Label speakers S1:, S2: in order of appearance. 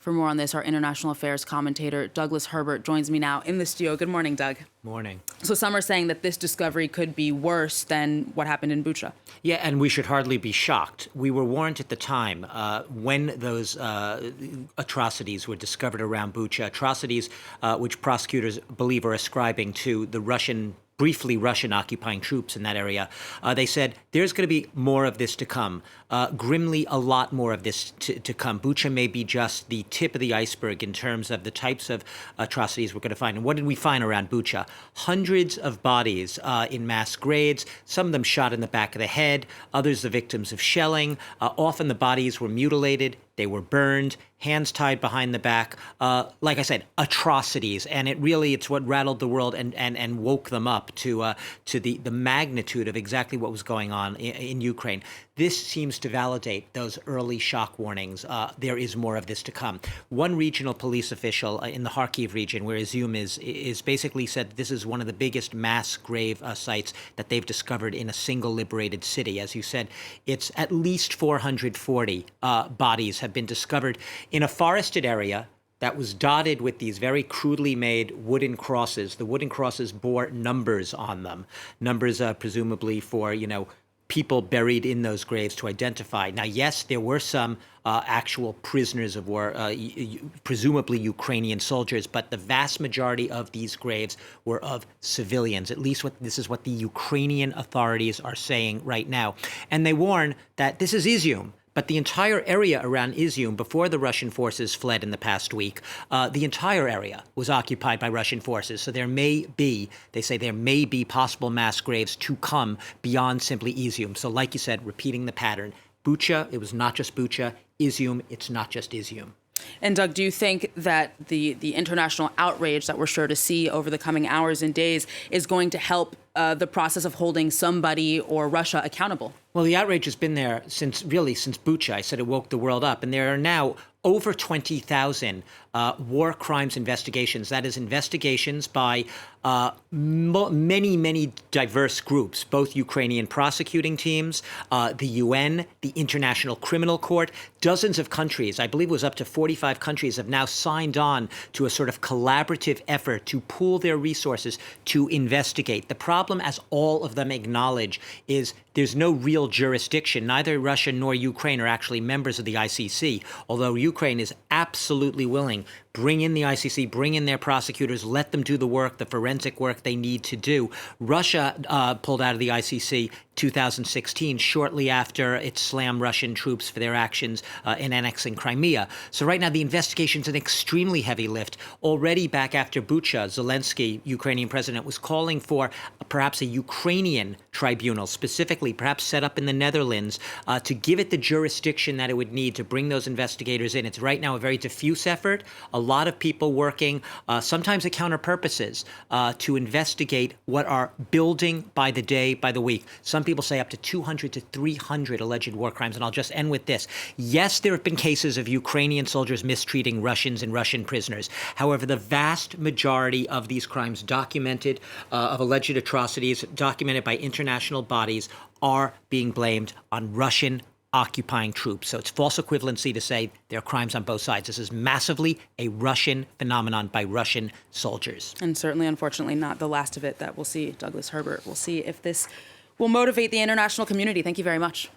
S1: For more on this, our international affairs commentator, Douglas Herbert, joins me now in the studio. Good morning, Doug.
S2: Morning.
S1: So some are saying that this discovery could be worse than what happened in Bucha.
S2: Yeah, and we should hardly be shocked. We were warned at the time when those atrocities were discovered around Bucha, atrocities which prosecutors believe are ascribing to the briefly Russian occupying troops in that area. They said there's going to be more of this to come, grimly a lot more of this to come. Bucha may be just the tip of the iceberg in terms of the types of atrocities we're going to find. And what did we find around Bucha? Hundreds of bodies in mass graves, some of them shot in the back of the head, others the victims of shelling. Often the bodies were mutilated. They were burned, hands tied behind the back. Like I said, atrocities. And it's what rattled the world and woke them up to the magnitude of exactly what was going on in Ukraine. This seems to validate those early shock warnings. There is more of this to come. One regional police official in the Kharkiv region, where Izium is basically said this is one of the biggest mass grave sites that they've discovered in a single liberated city. As you said, it's at least 440 bodies have been discovered in a forested area that was dotted with these very crudely made wooden crosses. The wooden crosses bore numbers on them, numbers presumably for, people buried in those graves to identify. Now, yes, there were some actual prisoners of war, presumably Ukrainian soldiers, but the vast majority of these graves were of civilians. At least this is what the Ukrainian authorities are saying right now. And they warn that this is Izium. But the entire area around Izium, before the Russian forces fled in the past week, the entire area was occupied by Russian forces. So they say there may be possible mass graves to come beyond simply Izium. So like you said, repeating the pattern, Bucha, it was not just Bucha. Izium, it's not just Izium.
S1: And Doug, do you think that the international outrage that we're sure to see over the coming hours and days is going to help the process of holding somebody or Russia accountable?
S2: Well, the outrage has been there since Bucha. I said it woke the world up. And there are now over 20,000 war crimes investigations. That is investigations by many diverse groups, both Ukrainian prosecuting teams, the UN, the International Criminal Court, dozens of countries. I believe it was up to 45 countries have now signed on to a sort of collaborative effort to pool their resources to investigate. The problem, as all of them acknowledge, is there's no real jurisdiction. Neither Russia nor Ukraine are actually members of the ICC, although Ukraine is absolutely willing. Bring in the ICC, bring in their prosecutors, let them do the work, the forensic work they need to do. Russia pulled out of the ICC 2016, shortly after it slammed Russian troops for their actions in annexing Crimea. So right now, the investigation's an extremely heavy lift. Already back after Bucha, Zelensky, Ukrainian president, was calling for perhaps a Ukrainian tribunal, specifically perhaps set up in the Netherlands, to give it the jurisdiction that it would need to bring those investigators in. It's right now a very diffuse effort. A lot of people working, sometimes at counter purposes, to investigate what are building by the day, by the week. Some people say up to 200 to 300 alleged war crimes. And I'll just end with this. Yes, there have been cases of Ukrainian soldiers mistreating Russians and Russian prisoners. However, the vast majority of these crimes documented, of alleged atrocities documented by international bodies, are being blamed on Russian occupying troops. So it's false equivalency to say there are crimes on both sides. This is massively a Russian phenomenon by Russian soldiers.
S1: And certainly, unfortunately, not the last of it that we'll see. Douglas Herbert, we'll see if this will motivate the international community. Thank you very much.